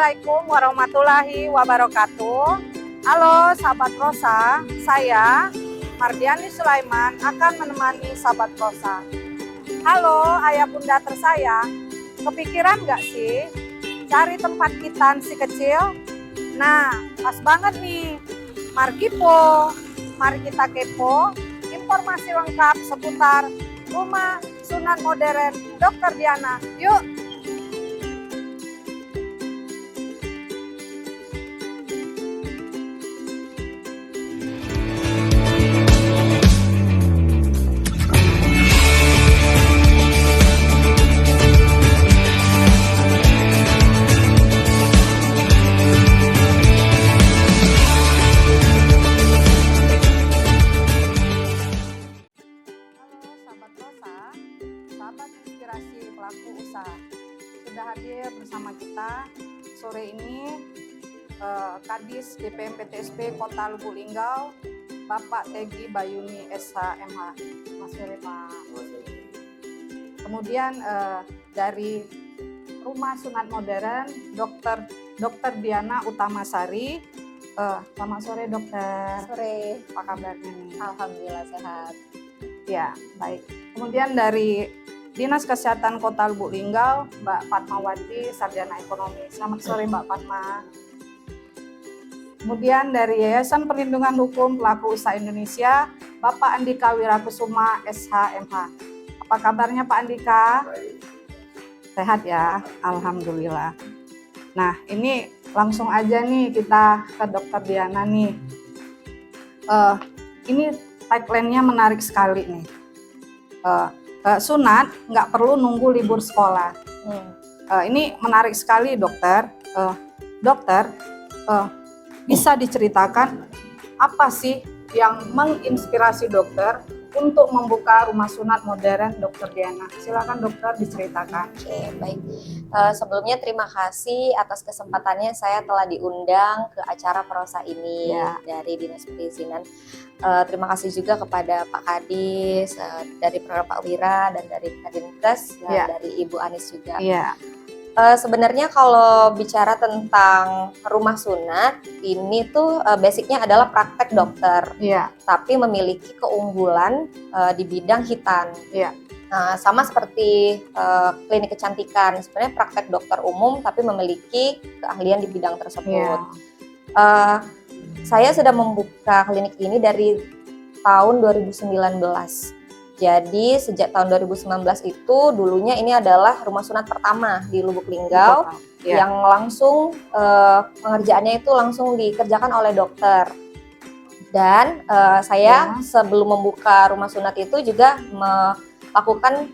Assalamualaikum warahmatullahi wabarakatuh. Halo sahabat Rosa, saya Mardiani Sulaiman akan menemani sahabat Rosa. Halo ayah bunda tersayang, kepikiran nggak sih cari tempat kitan si kecil? Nah, pas banget nih. Mari kita kepo informasi lengkap seputar rumah sunat modern Dr. Diana. Yuk! Sahabat inspirasi pelaku usaha, sudah hadir bersama kita sore ini Kadis DPM PTSP Kota Lubuk Linggau, Bapak Tegi Bayuni SHMH. Mas sore Pak. Kemudian dari Rumah Sunat Modern Dr. Diana Utamasari. Selamat sore dokter. Sore. Apa kabarnya nih? Alhamdulillah sehat. Ya, baik. Kemudian dari Dinas Kesehatan Kota Lubuk Linggau, Mbak Fatmawati, Sarjana Ekonomi. Selamat sore Mbak Fatma. Kemudian dari Yayasan Perlindungan Hukum Pelaku Usaha Indonesia, Bapak Andika Wirakusuma, SHMH. Apa kabarnya Pak Andika? Baik. Sehat ya, Alhamdulillah. Nah, ini langsung aja nih kita ke Dr. Diana nih. Ini tagline-nya menarik sekali nih. Sunat nggak perlu nunggu libur sekolah. Ini menarik sekali dokter. Dokter, bisa diceritakan apa sih yang menginspirasi dokter untuk membuka rumah sunat modern Dr. Diana? Silakan dokter diceritakan. Oke, baik. Sebelumnya terima kasih atas kesempatannya saya telah diundang ke acara Prosa ini dari Dinas Perizinan. Terima kasih juga kepada Pak Kadis, dari program Pak Wira dan dari Kadinkes, dari Ibu Anis juga. Sebenarnya kalau bicara tentang rumah sunat, ini tuh basicnya adalah praktek dokter, tapi memiliki keunggulan di bidang hitan. Sama seperti klinik kecantikan, sebenarnya praktek dokter umum tapi memiliki keahlian di bidang tersebut. Saya sudah membuka klinik ini dari tahun 2019. Jadi sejak tahun 2019 itu dulunya ini adalah rumah sunat pertama di Lubuk Linggau yang langsung pengerjaannya itu langsung dikerjakan oleh dokter. Dan saya sebelum membuka rumah sunat itu juga melakukan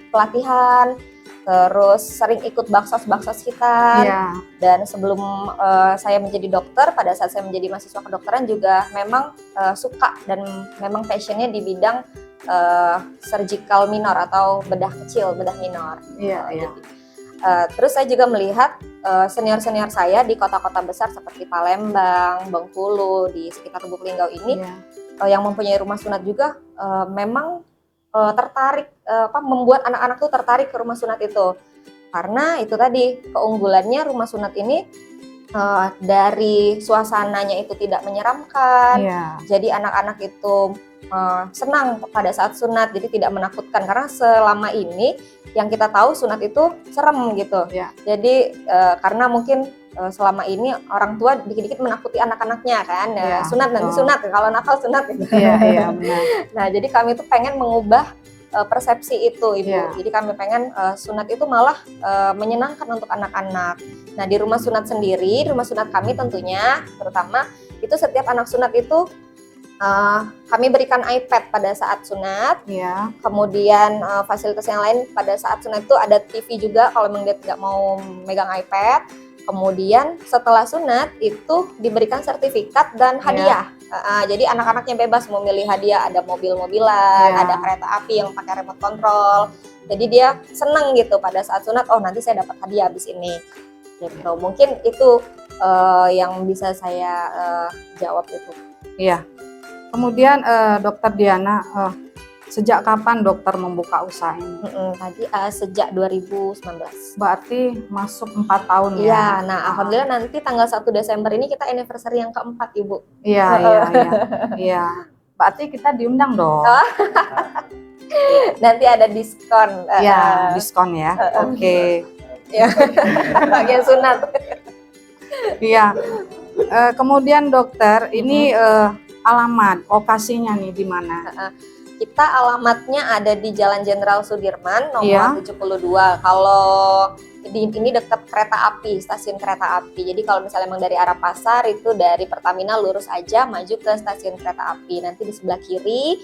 pelatihan, terus sering ikut baksos-baksos hitan. Dan sebelum saya menjadi dokter, pada saat saya menjadi mahasiswa kedokteran juga memang suka dan memang passionnya di bidang surgical minor atau bedah kecil, bedah minor. Terus saya juga melihat senior-senior saya di kota-kota besar seperti Palembang, Bengkulu, di sekitar Lubuk Linggau ini yang mempunyai rumah sunat juga memang tertarik, membuat anak-anak tuh tertarik ke rumah sunat itu. Karena itu tadi keunggulannya rumah sunat ini dari suasananya itu tidak menyeramkan. Jadi anak-anak itu senang pada saat sunat, jadi tidak menakutkan, karena selama ini yang kita tahu sunat itu serem gitu. Jadi karena mungkin selama ini orang tua dikit-dikit menakuti anak-anaknya kan, sunat nanti sunat, kalau nakal sunat gitu. Nah, jadi kami tuh pengen mengubah persepsi itu, Ibu. Jadi kami pengen sunat itu malah menyenangkan untuk anak-anak. Nah, di rumah sunat sendiri, rumah sunat kami tentunya terutama itu setiap anak sunat itu kami berikan iPad pada saat sunat, kemudian fasilitas yang lain pada saat sunat itu ada TV juga kalau memang dia tidak mau megang iPad. Kemudian setelah sunat itu diberikan sertifikat dan hadiah. Jadi anak-anaknya bebas memilih hadiah, ada mobil-mobilan, ada kereta api yang pakai remote control. Jadi dia senang gitu pada saat sunat, oh nanti saya dapat hadiah habis ini. Gitu. Mungkin itu yang bisa saya jawab itu. Kemudian Dokter Diana, Sejak kapan dokter membuka usaha ini? Tadi sejak 2019. Berarti masuk 4 tahun ya? Iya, nah alhamdulillah nanti tanggal 1 Desember ini kita anniversary yang keempat, Ibu. Iya, iya. Berarti kita diundang dong. Nanti ada diskon. Iya, diskon ya. Oke. Ya, bagian sunat. Iya. Kemudian dokter, ini alamat, lokasinya nih di mana? Kita alamatnya ada di Jalan Jenderal Sudirman nomor Iya. 72. Kalau ini dekat kereta api, stasiun kereta api. Jadi kalau misalnya emang dari arah pasar itu dari Pertamina lurus aja maju ke stasiun kereta api. Nanti di sebelah kiri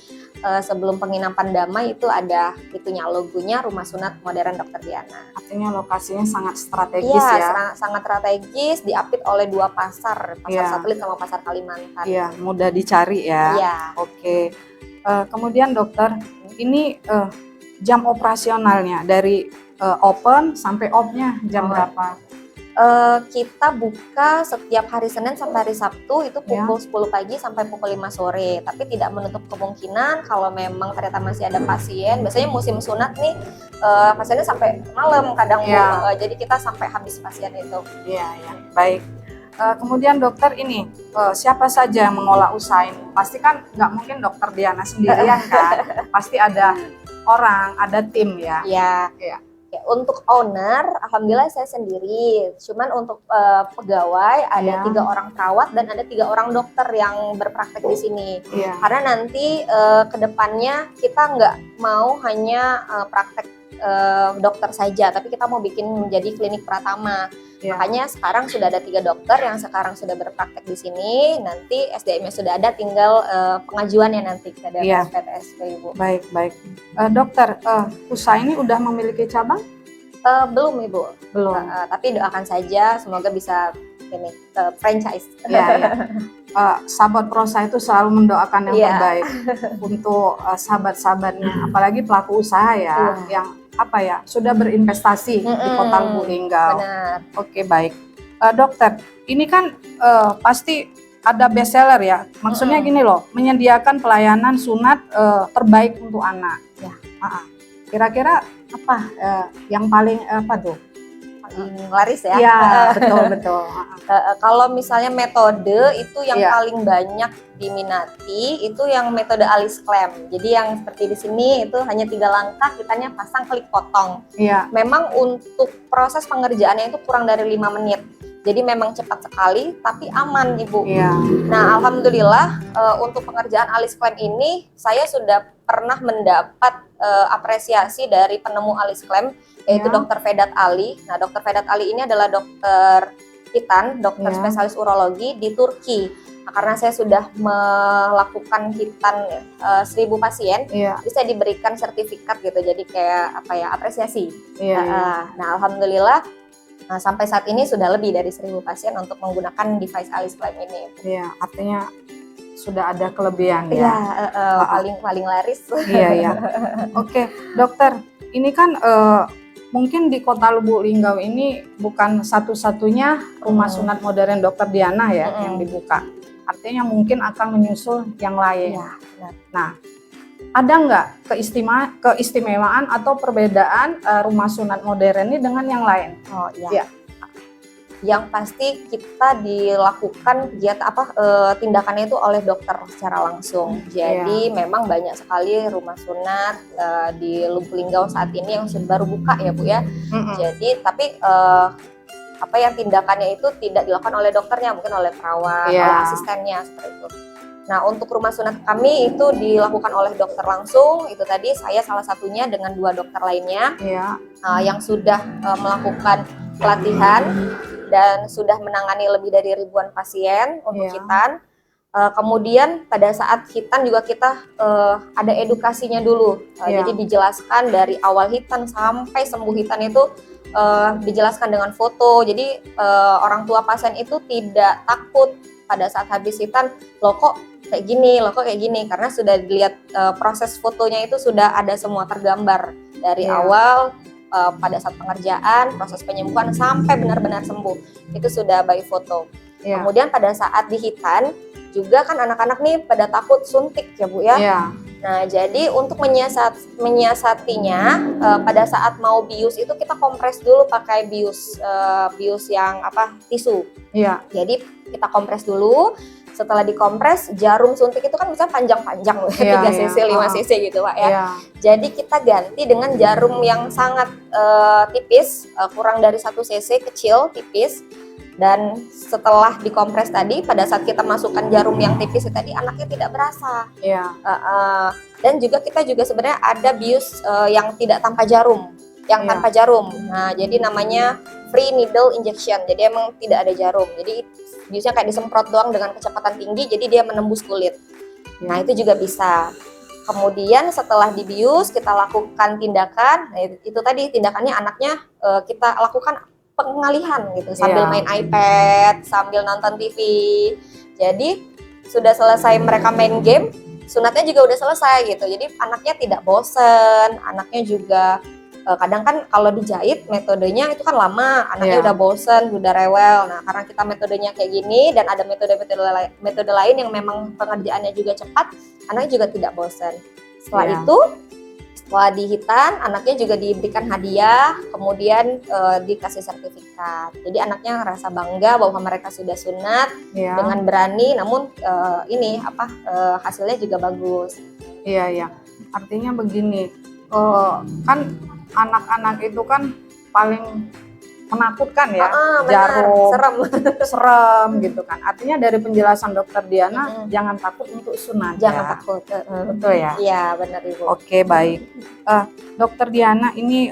sebelum penginapan Damai itu ada itunya, logonya Rumah Sunat Modern Dr. Diana. Artinya lokasinya sangat strategis Iya, ya? sangat strategis, diapit oleh 2 pasar, pasar Iya. Satelit sama pasar Kalimantan. Iya, mudah dicari ya. Iya. Oke. Kemudian dokter, ini jam operasionalnya dari open sampai off-nya jam berapa? Kita buka setiap hari Senin sampai hari Sabtu itu pukul 10 pagi sampai pukul 5 sore. Tapi tidak menutup kemungkinan kalau memang ternyata masih ada pasien. Biasanya musim sunat nih pasiennya sampai malam kadang. Jadi kita sampai habis pasien itu. Iya, ya. Baik. Kemudian dokter, ini siapa saja yang mengelola usaha ini? Pasti kan nggak mungkin dokter Diana sendirian kan? Pasti ada orang, ada tim ya? Iya. Iya. Ya, untuk owner, alhamdulillah saya sendiri. Cuman untuk pegawai ada 3 orang perawat dan ada 3 orang dokter yang berpraktek di sini. Iya. Karena nanti kedepannya kita nggak mau hanya praktek dokter saja, tapi kita mau bikin menjadi klinik Pratama. Iya. Makanya sekarang sudah ada 3 dokter yang sekarang sudah berpraktek di sini. Nanti SDM-nya sudah ada, tinggal pengajuannya nanti ke PTSP, Ibu. Baik, baik. Dokter, usaha ini udah memiliki cabang? Belum, Ibu. Belum. Tapi doakan saja, semoga bisa ini franchise. Iya, iya. Sahabat Prosa itu selalu mendoakan yang terbaik untuk sahabat-sahabatnya, apalagi pelaku usaha ya, yang apa ya, sudah berinvestasi di Kota Lubuk Linggau. Benar. Oke, baik. Dokter, ini kan pasti ada best seller ya. Maksudnya gini loh, menyediakan pelayanan sunat terbaik untuk anak. Ya. Kira-kira apa yang paling apa tuh? Laris ya? Iya, betul. Kalau misalnya metode itu yang paling banyak diminati itu yang metode alis klem. Jadi yang seperti di sini itu hanya 3 langkah, kitanya pasang, klik, potong. Iya. Memang untuk proses pengerjaannya itu kurang dari 5 menit. Jadi memang cepat sekali, tapi aman, Ibu. Iya. Nah, alhamdulillah untuk pengerjaan alis klem ini saya sudah pernah mendapat apresiasi dari penemu alis klem, yaitu Dr. Vedat Ali. Nah, Dr. Vedat Ali ini adalah dokter hitan, dokter spesialis urologi di Turki. Nah, karena saya sudah melakukan hitan 1000 pasien, jadi saya diberikan sertifikat gitu, jadi kayak apa ya, apresiasi. Nah, alhamdulillah sampai saat ini sudah lebih dari 1000 pasien untuk menggunakan device alis klem ini. Iya, artinya sudah ada kelebihan ya. Iya, paling laris. Iya. Oke, dokter, ini kan mungkin di Kota Lubuk Linggau ini bukan satu-satunya rumah sunat modern Dr. Diana ya yang dibuka. Artinya mungkin akan menyusul yang lain. Ya, nah, ada nggak keistimewaan atau perbedaan rumah sunat modern ini dengan yang lain? Oh iya. Yang pasti kita dilakukan kegiatan tindakannya itu oleh dokter secara langsung. Jadi memang banyak sekali rumah sunat di Lubuk Linggau saat ini yang baru buka ya, Bu ya. Jadi tapi yang tindakannya itu tidak dilakukan oleh dokternya, mungkin oleh perawat, oleh asistennya seperti itu. Nah, untuk rumah sunat kami itu dilakukan oleh dokter langsung. Itu tadi saya salah satunya dengan 2 dokter lainnya yang sudah melakukan pelatihan dan sudah menangani lebih dari ribuan pasien untuk hitan. Kemudian pada saat hitan juga kita ada edukasinya dulu. Jadi dijelaskan dari awal hitan sampai sembuh hitan itu dijelaskan dengan foto. Jadi orang tua pasien itu tidak takut pada saat habis hitan, loh kok kayak gini, karena sudah dilihat proses fotonya itu sudah ada semua tergambar dari awal pada saat pengerjaan, proses penyembuhan sampai benar-benar sembuh. Itu sudah by foto. Kemudian pada saat di hitan juga kan anak-anak nih pada takut suntik ya, Bu ya. Nah, jadi untuk menyiasatinya pada saat mau bius itu kita kompres dulu pakai bius yang tisu. Iya. Jadi kita kompres dulu. Setelah dikompres, jarum suntik itu kan bisa panjang-panjang, 3 cc, 5 cc gitu Pak ya. Iya. Jadi kita ganti dengan jarum yang sangat tipis, kurang dari 1 cc, kecil, tipis. Dan setelah dikompres tadi, pada saat kita masukkan jarum yang tipis tadi, anaknya tidak berasa. Iya. Dan kita juga sebenarnya ada bius yang tidak tanpa jarum, tanpa jarum. Nah, jadi namanya free needle injection. Jadi emang tidak ada jarum. Jadi biusnya kayak disemprot doang dengan kecepatan tinggi, jadi dia menembus kulit. Nah, itu juga bisa. Kemudian setelah dibius, kita lakukan tindakan. Nah, itu tadi tindakannya anaknya kita lakukan pengalihan gitu, sambil main iPad, sambil nonton TV. Jadi sudah selesai mereka main game, sunatnya juga udah selesai gitu. Jadi anaknya tidak bosen, anaknya juga kadang kan kalau dijahit metodenya itu kan lama, anaknya udah bosen, udah rewel. Nah, karena kita metodenya kayak gini dan ada metode lain yang memang pengerjaannya juga cepat, anaknya juga tidak bosen. Setelah itu, setelah dihitan, anaknya juga diberikan hadiah, kemudian dikasih sertifikat. Jadi anaknya ngerasa bangga bahwa mereka sudah sunat dengan berani, namun hasilnya juga bagus. Iya. Artinya begini, kan anak-anak itu kan paling menakutkan ya, jarum, serem gitu kan. Artinya dari penjelasan Dokter Diana, jangan takut untuk sunat. Jangan takut. Betul ya? Iya, benar Ibu. Oke, baik. Dokter Diana, ini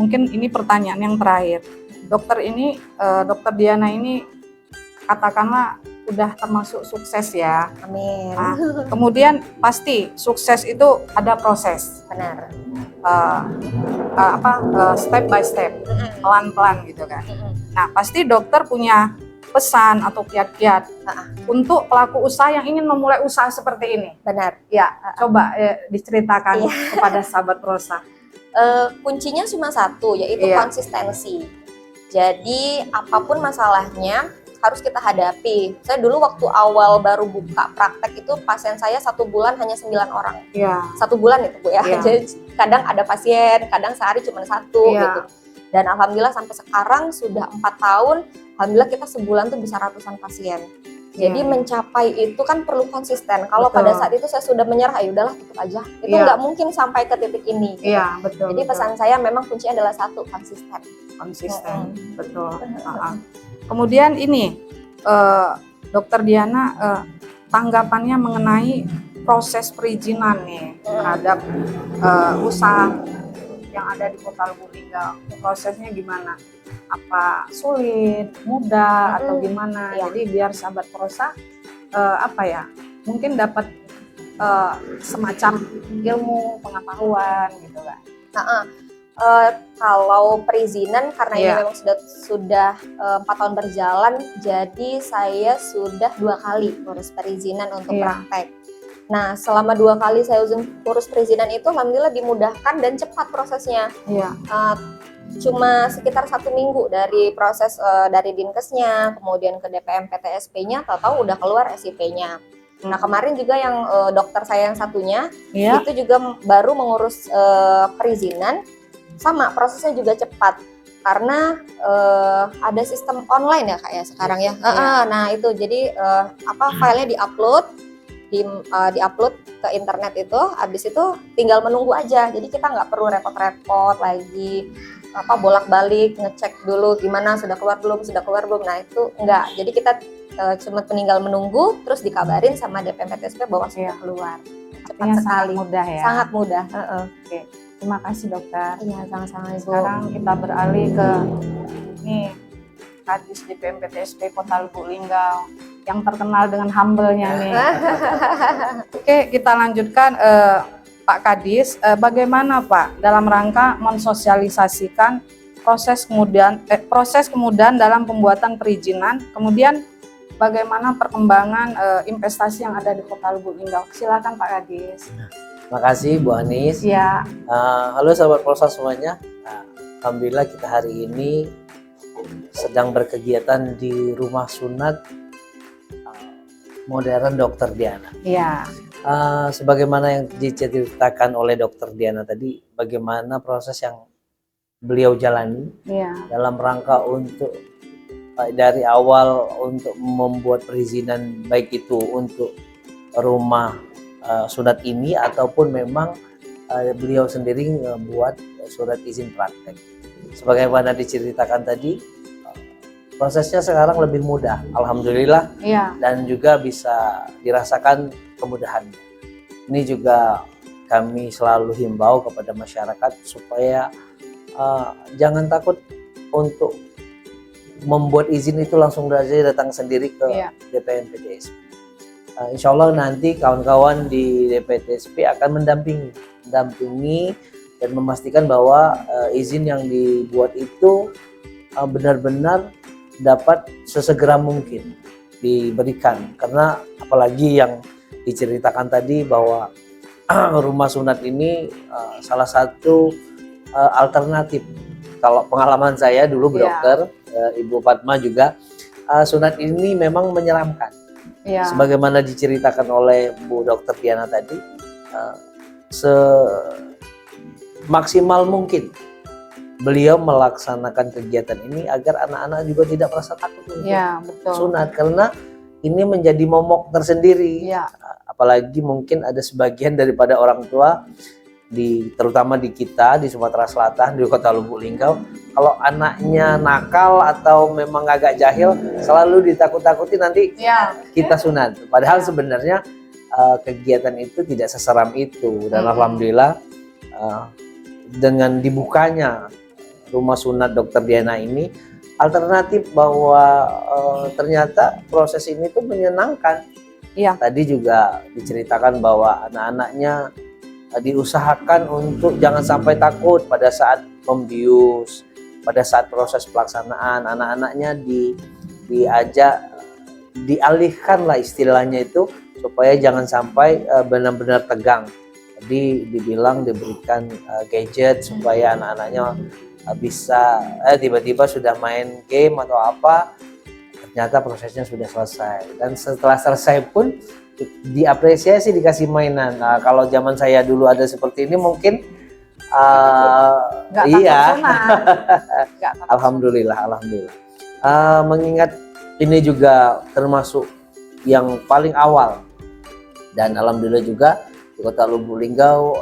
mungkin ini pertanyaan yang terakhir. Dokter Diana ini katakanlah udah termasuk sukses ya. Amin. Nah, kemudian pasti sukses itu ada proses. Benar. Step by step, pelan-pelan gitu kan. Nah, pasti dokter punya pesan atau kiat-kiat untuk pelaku usaha yang ingin memulai usaha seperti ini. Benar. Ya, coba diceritakan kepada sahabat Rosa. Kuncinya cuma satu, yaitu konsistensi. Jadi apapun masalahnya harus kita hadapi. Saya dulu waktu awal baru buka praktek itu pasien saya 1 bulan hanya 9 orang. 1 bulan itu Bu ya. Jadi kadang ada pasien, kadang sehari cuma 1 gitu. Dan alhamdulillah sampai sekarang sudah 4 tahun, alhamdulillah kita sebulan tuh bisa ratusan pasien. Jadi mencapai itu kan perlu konsisten. Kalau pada saat itu saya sudah menyerah, ya udahlah tutup aja. Itu nggak mungkin sampai ke titik ini. Gitu. Iya, betul. Jadi pesan saya memang kuncinya adalah 1, konsisten. Betul. Kemudian ini, Dokter Diana, tanggapannya mengenai proses perizinan nih terhadap usaha yang ada di Kota Lubuk Linggau. Prosesnya gimana? Apa sulit, mudah, atau gimana? Jadi biar sahabat Prosa mungkin dapat semacam ilmu pengetahuan gitu kan. Kalau perizinan karena ini memang sudah 4 tahun berjalan, jadi saya sudah 2 kali urus perizinan untuk praktek. Nah, selama 2 kali saya urus perizinan itu alhamdulillah dimudahkan dan cepat prosesnya. Cuma sekitar 1 minggu dari proses dari Dinkesnya, kemudian ke DPM PTSP-nya, tahu-tahu udah keluar SIP-nya. Nah, kemarin juga yang dokter saya yang satunya itu juga baru mengurus perizinan. Sama, prosesnya juga cepat karena ada sistem online ya Kak ya sekarang ya. Nah itu jadi filenya diupload ke internet itu, habis itu tinggal menunggu aja. Jadi kita nggak perlu repot-repot lagi bolak-balik ngecek dulu gimana sudah keluar belum. Nah itu enggak. Jadi kita cuma tinggal menunggu, terus dikabarin sama DPM PTSP bahwa sudah keluar. Cepat sekali. Sangat mudah ya. Sangat mudah. Oke. Terima kasih dokter. Iya, sama-sama Ibu. Sekarang kita beralih ke Kadis DPM PTSP Kota Lubuk Linggau yang terkenal dengan humble-nya nih. Oke, kita lanjutkan Pak Kadis. Bagaimana Pak dalam rangka mensosialisasikan proses kemudahan dalam pembuatan perizinan, kemudian bagaimana perkembangan investasi yang ada di Kota Lubuk Linggau? Silakan Pak Kadis. Terima kasih Bu Anis. Ya. Halo sahabat Prosa semuanya. Alhamdulillah kita hari ini sedang berkegiatan di rumah sunat modern Dokter Diana. Iya. Sebagaimana yang diceritakan oleh Dokter Diana tadi, bagaimana proses yang beliau jalani dalam rangka untuk dari awal untuk membuat perizinan, baik itu untuk rumah sunat ini ataupun memang beliau sendiri membuat surat izin praktek. Sebagaimana diceritakan tadi, prosesnya sekarang lebih mudah, alhamdulillah, dan juga bisa dirasakan kemudahannya. Ini juga kami selalu himbau kepada masyarakat supaya jangan takut untuk membuat izin itu langsung saja datang sendiri ke DPM PTSP. Insya Allah nanti kawan-kawan di DPTSP akan mendampingi dan memastikan bahwa izin yang dibuat itu benar-benar dapat sesegera mungkin diberikan, karena apalagi yang diceritakan tadi bahwa rumah sunat ini salah satu alternatif. Kalau pengalaman saya dulu dokter, Ibu Fatma juga, sunat ini memang menyeramkan. Sebagaimana diceritakan oleh Bu Dokter Diana tadi, semaksimal mungkin beliau melaksanakan kegiatan ini agar anak-anak juga tidak merasa takut untuk sunat, karena ini menjadi momok tersendiri. Apalagi mungkin ada sebagian daripada orang tua terutama di kita di Sumatera Selatan, di Kota Lubuk Linggau, kalau anaknya nakal atau memang agak jahil selalu ditakut-takuti nanti kita sunat. Padahal sebenarnya kegiatan itu tidak seseram itu, dan alhamdulillah dengan dibukanya rumah sunat Dokter Diana ini alternatif bahwa ternyata proses ini tuh menyenangkan. Tadi juga diceritakan bahwa anak-anaknya diusahakan untuk jangan sampai takut pada saat membius, pada saat proses pelaksanaan. Anak-anaknya diajak, dialihkan lah istilahnya itu, supaya jangan sampai benar-benar tegang. Jadi dibilang diberikan gadget supaya anak-anaknya bisa tiba-tiba sudah main game atau apa, ternyata prosesnya sudah selesai. Dan setelah selesai pun diapresiasi, dikasih mainan. Nah, kalau zaman saya dulu ada seperti ini mungkin iya. Alhamdulillah. Mengingat ini juga termasuk yang paling awal, dan alhamdulillah juga di Kota Lubuk Linggau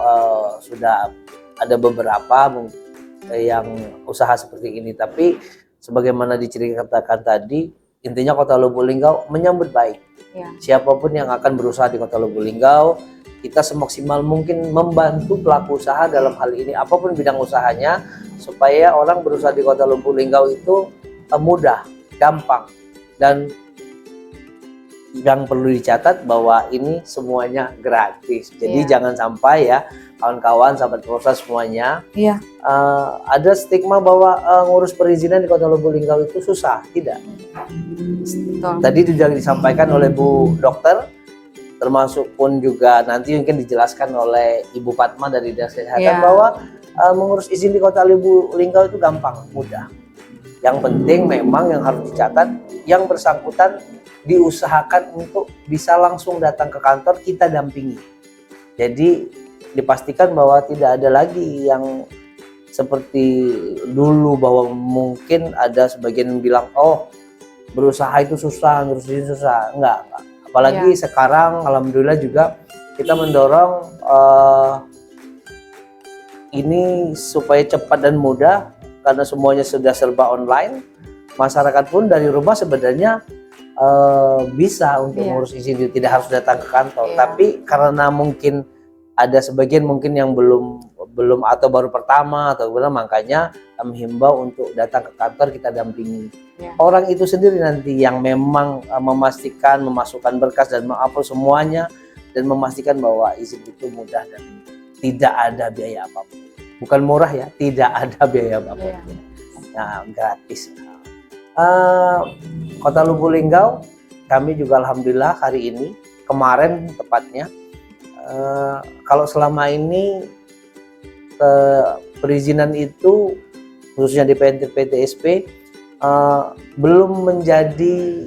sudah ada beberapa yang usaha seperti ini. Tapi sebagaimana diceritakan tadi, intinya Kota Lubuk Linggau menyambut baik siapapun yang akan berusaha di Kota Lubuk Linggau. Kita semaksimal mungkin membantu pelaku usaha dalam hal ini, apapun bidang usahanya, supaya orang berusaha di Kota Lubuk Linggau itu mudah, gampang. Dan yang perlu dicatat bahwa ini semuanya gratis. Jadi jangan sampai ya kawan-kawan, sahabat prosa semuanya, ada stigma bahwa ngurus perizinan di Kota Lubuk Linggau itu susah. Tidak. Tadi sudah disampaikan oleh Bu Dokter, termasuk pun juga nanti mungkin dijelaskan oleh Ibu Fatma dari Dinas Kesehatan bahwa mengurus izin di Kota Lubuk Linggau itu gampang, mudah. Yang penting memang yang harus dicatat, yang bersangkutan diusahakan untuk bisa langsung datang ke kantor, kita dampingi. Jadi dipastikan bahwa tidak ada lagi yang seperti dulu, bahwa mungkin ada sebagian yang bilang, oh berusaha itu susah, ngurus izin susah. Enggak. Apalagi sekarang alhamdulillah juga kita mendorong ini supaya cepat dan mudah, karena semuanya sudah serba online. Masyarakat pun dari rumah sebenarnya bisa untuk ngurus izin, tidak harus datang ke kantor. Tapi karena mungkin ada sebagian mungkin yang belum atau baru pertama atau belum, makanya kami himbau untuk datang ke kantor, kita dampingi. Orang itu sendiri nanti yang memang memastikan, memasukkan berkas dan mengupload semuanya, dan memastikan bahwa izin itu mudah dan tidak ada biaya apapun. Bukan murah ya, tidak ada biaya apapun. Nah, gratis. Kota Lubuk Linggau, kami juga alhamdulillah hari ini, kemarin tepatnya, kalau selama ini perizinan itu khususnya di PTSP belum menjadi,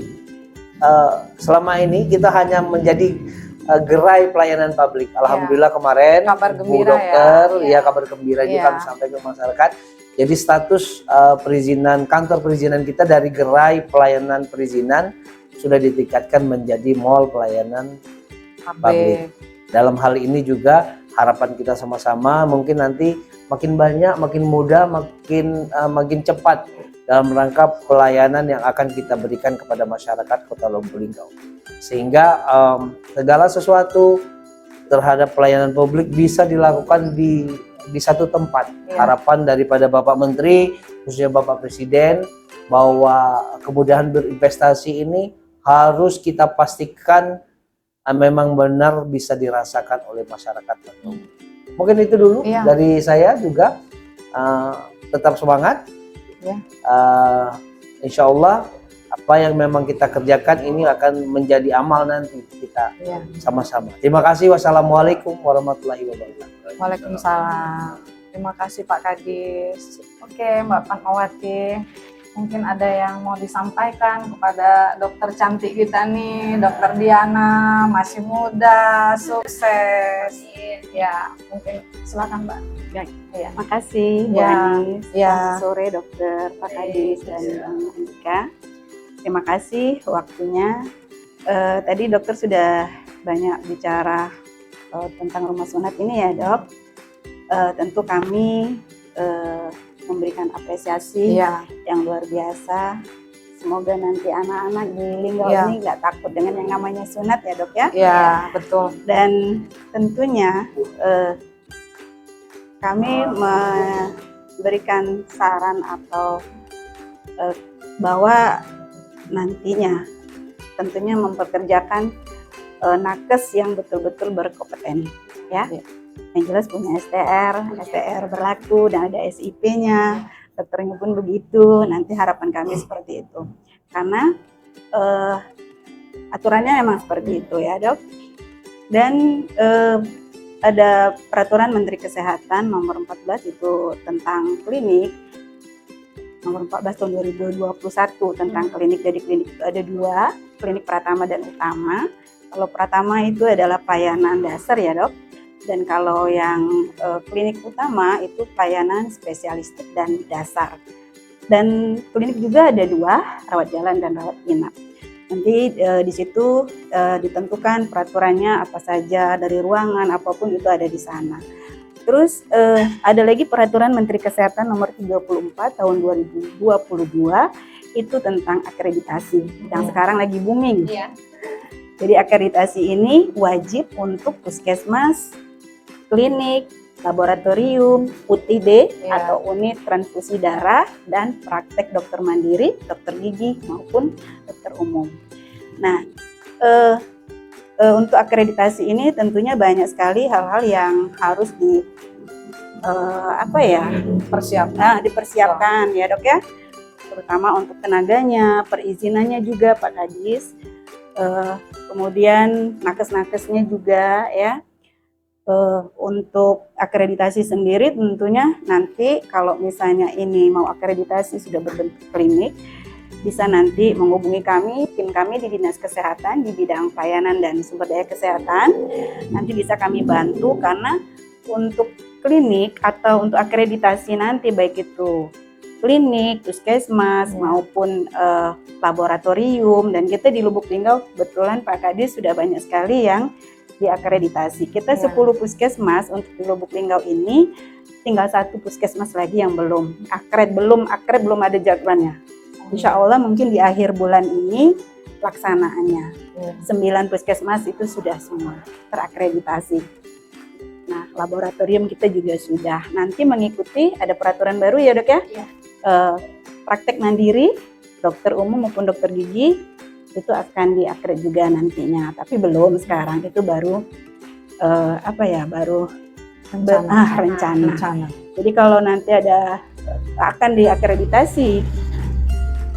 selama ini kita hanya menjadi gerai pelayanan publik. Alhamdulillah kemarin Kabar Bu gembira Dokter ya. kabar gembira juga Iya. kami sampaikan ke masyarakat. Jadi status perizinan kantor perizinan kita dari gerai pelayanan perizinan sudah ditingkatkan menjadi mall pelayanan publik. Dalam hal ini juga harapan kita sama-sama mungkin nanti makin banyak, makin mudah, makin cepat dalam rangka pelayanan yang akan kita berikan kepada masyarakat Kota Lubuk Linggau. Sehingga segala sesuatu terhadap pelayanan publik bisa dilakukan di satu tempat. Harapan daripada Bapak Menteri, khususnya Bapak Presiden, bahwa kemudahan berinvestasi ini harus kita pastikan memang benar bisa dirasakan oleh masyarakat. Mungkin itu dulu dari saya juga. Tetap semangat. Insya Allah apa yang memang kita kerjakan ini akan menjadi amal nanti kita sama-sama. Terima kasih. Wassalamualaikum warahmatullahi wabarakatuh. Waalaikumsalam. Terima kasih Pak Kadis. Oke Mbak Fatmawati, mungkin ada yang mau disampaikan kepada dokter cantik kita nih, Dokter Diana, masih muda, sukses. Ya, mungkin silakan Mbak. Ya, makasih Bu Anis. Selamat sore Dokter, Pak Kadis dan Bang Andika. Terima kasih waktunya. Tadi dokter sudah banyak bicara tentang rumah sunat ini ya Dok. Tentu kami memberikan apresiasi yang luar biasa. Semoga nanti anak-anak di Linggau ini nggak takut dengan yang namanya sunat ya Dok ya. Iya, betul. Dan tentunya kami memberikan saran atau bahwa nantinya tentunya mempekerjakan nakes yang betul-betul berkompeten ya. Yang jelas punya STR berlaku dan ada SIP-nya, dokternya pun begitu. Nanti harapan kami seperti itu. Karena aturannya memang seperti itu ya Dok. Dan ada peraturan Menteri Kesehatan nomor 14 itu tentang klinik. Nomor 14 tahun 2021 tentang klinik. Jadi klinik itu ada 2, klinik pratama dan utama. Kalau pratama itu adalah pelayanan dasar ya Dok. Dan kalau yang klinik utama itu pelayanan spesialistik dan dasar. Dan klinik juga ada 2, rawat jalan dan rawat inap. Nanti di situ ditentukan peraturannya apa saja, dari ruangan apapun itu ada di sana. Terus ada lagi peraturan Menteri Kesehatan nomor 34 tahun 2022 itu tentang akreditasi yang sekarang lagi booming. Jadi akreditasi ini wajib untuk puskesmas, klinik, laboratorium, UTD atau unit transfusi darah, dan praktek dokter mandiri, dokter gigi maupun dokter umum. Nah, untuk akreditasi ini tentunya banyak sekali hal-hal yang harus dipersiapkan ya Dok ya, terutama untuk tenaganya, perizinannya juga Pak Kadis, kemudian nakes-nakesnya juga ya. Untuk akreditasi sendiri tentunya nanti kalau misalnya ini mau akreditasi sudah berbentuk klinik, bisa nanti menghubungi kami, tim kami di Dinas Kesehatan di bidang pelayanan dan sumber daya kesehatan. Nanti bisa kami bantu karena untuk klinik atau untuk akreditasi nanti baik itu klinik, puskesmas maupun laboratorium, dan kita di Lubuk Linggau kebetulan Pak Kadis sudah banyak sekali yang diakreditasi. Kita 10 puskesmas untuk di Lubuk Linggau ini, tinggal 1 puskesmas lagi yang belum akred, belum ada jadwalnya. Insya Allah mungkin di akhir bulan ini pelaksanaannya. 9 puskesmas itu sudah semua terakreditasi. Nah, laboratorium kita juga sudah. Nanti mengikuti ada peraturan baru ya Dok ya. Praktek mandiri, dokter umum maupun dokter gigi itu akan diakred juga nantinya, tapi belum sekarang, itu baru rencana. Jadi kalau nanti akan diakreditasi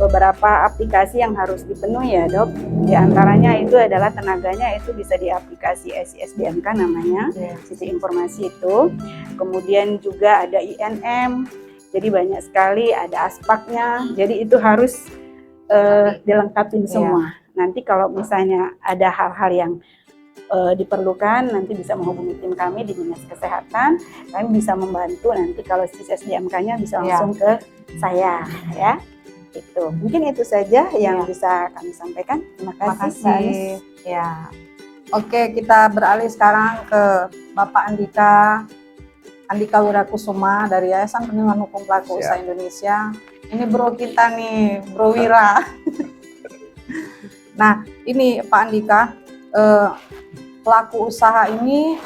beberapa aplikasi yang harus dipenuhi ya Dok. Di antaranya itu adalah tenaganya itu bisa di aplikasi SISDMK namanya, sisi informasi itu. Kemudian juga ada INM, jadi banyak sekali, ada aspaknya, jadi itu harus dilengkapin semua. Nanti kalau misalnya ada hal-hal yang diperlukan, nanti bisa menghubungi tim kami di Dinas Kesehatan. Kami bisa membantu nanti kalau SDMK-nya bisa langsung ke saya ya. Itu mungkin itu saja yang bisa kami sampaikan. Terima kasih, Mbak Anis. Ya. Oke, kita beralih sekarang ke Bapak Andika Wirakusuma dari Yayasan Perlindungan Hukum Pelaku Usaha Indonesia. Ini bro kita nih, Bro Wira. Nah, ini Pak Andika, pelaku usaha ini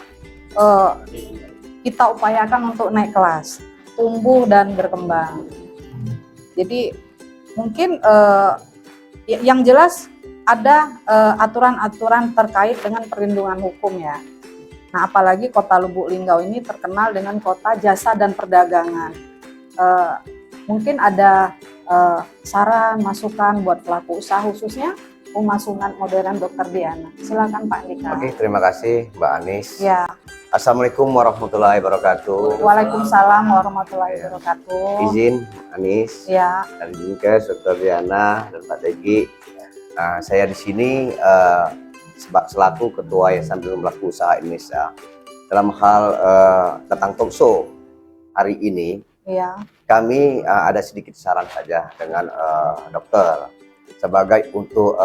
kita upayakan untuk naik kelas, tumbuh dan berkembang. Jadi mungkin yang jelas ada aturan-aturan terkait dengan perlindungan hukum ya. Nah, apalagi Kota Lubuk Linggau ini terkenal dengan kota jasa dan perdagangan. Mungkin ada saran, masukan buat pelaku usaha khususnya Rumah Sunat Modern Dr. Diana. Silakan Pak Andika. Oke, terima kasih Mbak Anis. Ya. Assalamualaikum warahmatullahi wabarakatuh. Waalaikumsalam warahmatullahi wabarakatuh. Izin Anis, Ya. dari Dinkes, Dr. Diana, dan Pak Tegi. Nah, saya di sini selaku Ketua Yayasan Perlindungan Pelaku Usaha Indonesia. Dalam hal tentang talkshow hari ini, Ya. kami ada sedikit saran saja dengan dokter sebagai untuk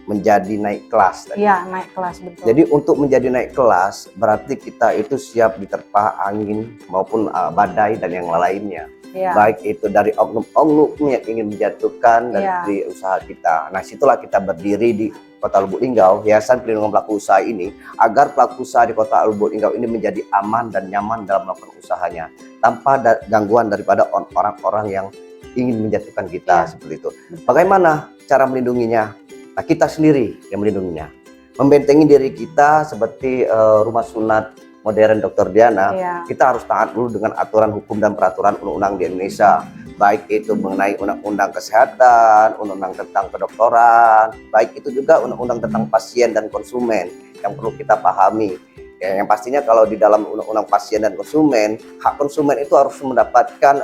menjadi naik kelas. Iya, naik kelas betul. Jadi untuk menjadi naik kelas berarti kita itu siap diterpa angin maupun badai dan yang lainnya. Ya. Baik itu dari oknum-oknum yang ingin menjatuhkan Ya. dari usaha kita. Nah, situlah kita berdiri di Kota Lubuk Linggau, Yayasan Perlindungan Pelaku Usaha ini, agar pelaku usaha di Kota Lubuk Linggau ini menjadi aman dan nyaman dalam melakukan usahanya, tanpa gangguan daripada orang-orang yang ingin menjatuhkan kita, seperti itu. Bagaimana cara melindunginya? Nah, kita sendiri yang melindunginya, membentengi diri kita seperti Rumah Sunat Modern Dr. Diana. Kita harus taat dulu dengan aturan hukum dan peraturan undang-undang di Indonesia, baik itu mengenai undang-undang kesehatan, undang-undang tentang kedokteran, baik itu juga undang-undang tentang pasien dan konsumen yang perlu kita pahami. Ya, yang pastinya kalau di dalam undang-undang pasien dan konsumen, hak konsumen itu harus mendapatkan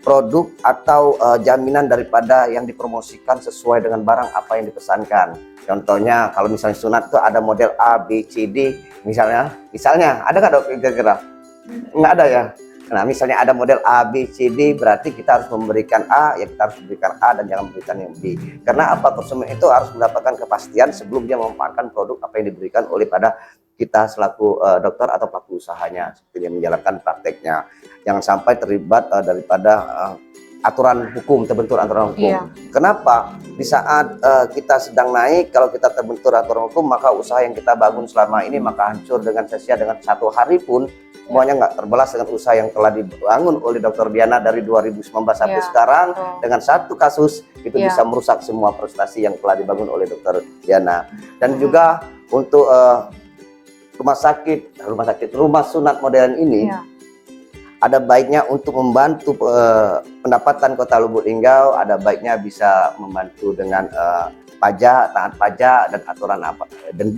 produk atau jaminan daripada yang dipromosikan sesuai dengan barang apa yang dipesankan. Contohnya kalau misalnya sunat itu ada model A, B, C, D, misalnya ada nggak dok kira-kira? Nggak ada ya. Nah, misalnya ada model A, B, C, D, berarti kita harus memberikan A, ya kita harus memberikan A dan jangan memberikan yang B. Karena apa, konsumen itu harus mendapatkan kepastian sebelum dia memanfaatkan produk apa yang diberikan oleh pada kita selaku dokter atau pelaku usahanya, seperti yang menjalankan prakteknya. Jangan sampai terlibat daripada aturan hukum, terbentur aturan hukum. Iya. Kenapa? Di saat kita sedang naik, kalau kita terbentur aturan hukum, maka usaha yang kita bangun selama ini maka hancur dengan sia-sia. Dengan satu hari pun semuanya nggak terbalas dengan usaha yang telah dibangun oleh Dr. Diana dari 2019 sampai sekarang. Dengan satu kasus itu bisa merusak semua prestasi yang telah dibangun oleh Dr. Diana. Dan juga untuk rumah sunat modern ini, ada baiknya untuk membantu pendapatan Kota Lubuk Linggau, ada baiknya bisa membantu dengan pajak, taat pajak dan aturan dan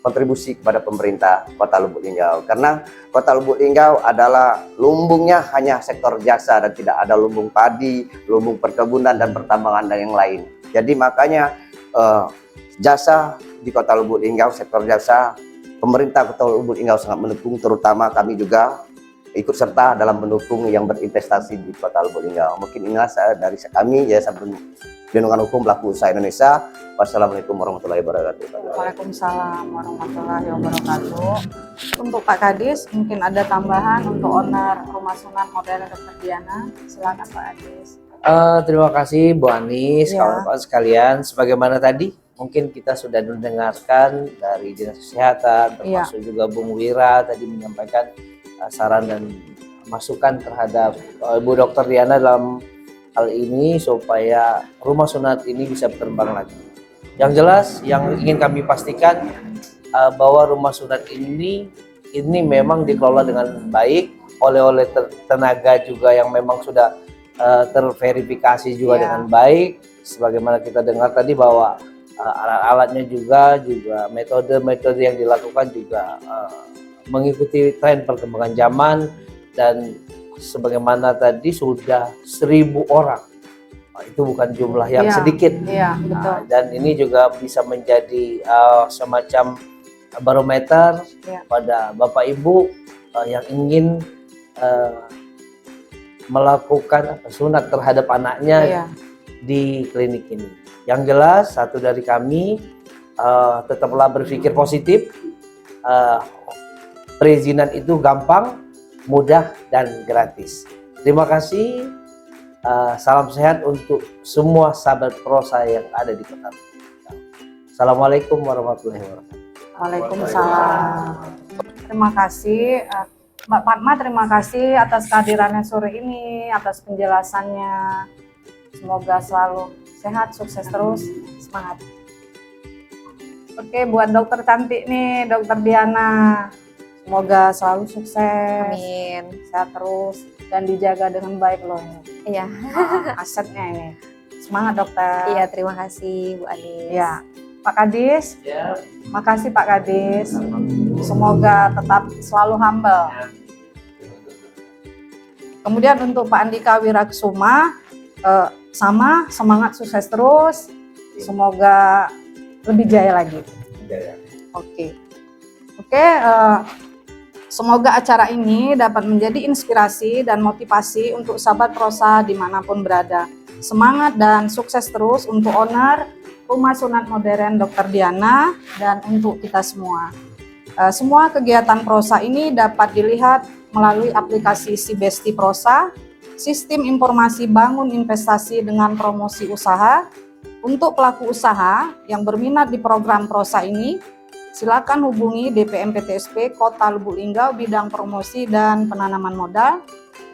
kontribusi kepada pemerintah Kota Lubuk Linggau. Karena Kota Lubuk Linggau adalah lumbungnya hanya sektor jasa dan tidak ada lumbung padi, lumbung perkebunan dan pertambangan dan yang lain. Jadi makanya jasa di Kota Lubuk Linggau, sektor jasa, pemerintah Kota Lubuk Linggau sangat mendukung, terutama kami juga ikut serta dalam mendukung yang berinvestasi di Kota Lubuk Linggau. Mungkin inilah dari kami, Yayasan Perlindungan Hukum Pelaku Usaha Indonesia. Wassalamualaikum warahmatullahi wabarakatuh. Waalaikumsalam warahmatullahi wabarakatuh. Untuk Pak Kadis, mungkin ada tambahan untuk owner Rumah Sunat Modern Dr. Diana. Silakan Pak Kadis. Terima kasih Bu Anis, kawan-kawan sekalian. Sebagaimana tadi, mungkin kita sudah mendengarkan dari Dinas Kesehatan, termasuk juga Bung Wira tadi menyampaikan saran dan masukan terhadap Bu Dr. Diana dalam hal ini supaya rumah sunat ini bisa berkembang lagi. Yang jelas yang ingin kami pastikan bahwa rumah sunat ini memang dikelola dengan baik oleh tenaga juga yang memang sudah terverifikasi juga dengan baik. Sebagaimana kita dengar tadi bahwa alat-alatnya juga metode-metode yang dilakukan juga mengikuti tren perkembangan zaman, dan sebagaimana tadi sudah 1000 orang itu bukan jumlah yang Iya, sedikit. Iya, betul. Dan ini juga bisa menjadi semacam barometer Iya. pada Bapak Ibu yang ingin melakukan sunat terhadap anaknya Iya. di klinik ini. Yang jelas satu dari kami tetaplah berpikir positif. Perizinan itu gampang, mudah, dan gratis. Terima kasih. Salam sehat untuk semua sahabat prosa yang ada di kota. Assalamualaikum warahmatullahi wabarakatuh. Waalaikumsalam. Terima kasih Mbak Fatma, terima kasih atas kehadirannya sore ini, atas penjelasannya. Semoga selalu sehat, sukses terus, semangat. Oke, buat dokter cantik nih, dokter Diana. Semoga selalu sukses, Amin. sehat terus, dan dijaga dengan baik loh ini. Iya. Asetnya ini. Semangat dokter. Iya, terima kasih Bu Anis. Ya, Pak Kadis. Makasih Pak Kadis. Semoga tetap selalu humble. Kemudian untuk Pak Andika Wirakusuma, sama semangat, sukses terus. Semoga lebih jaya lagi. Oke. Semoga acara ini dapat menjadi inspirasi dan motivasi untuk sahabat prosa dimanapun berada. Semangat dan sukses terus untuk owner Rumah Sunat Modern Dr. Diana dan untuk kita semua. Semua kegiatan prosa ini dapat dilihat melalui aplikasi Si Besti Prosa, sistem informasi bangun investasi dengan promosi usaha. Untuk pelaku usaha yang berminat di program prosa ini, silakan hubungi DPMPTSP Kota Lubuk Linggau bidang promosi dan penanaman modal.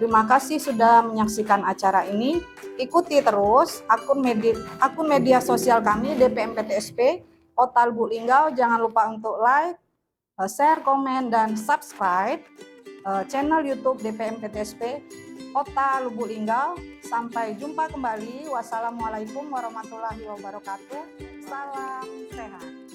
Terima kasih sudah menyaksikan acara ini. Ikuti terus akun media sosial kami DPMPTSP Kota Lubuk Linggau. Jangan lupa untuk like, share, komen, dan subscribe channel YouTube DPMPTSP Kota Lubuk Linggau. Sampai jumpa kembali. Wassalamualaikum warahmatullahi wabarakatuh. Salam sehat.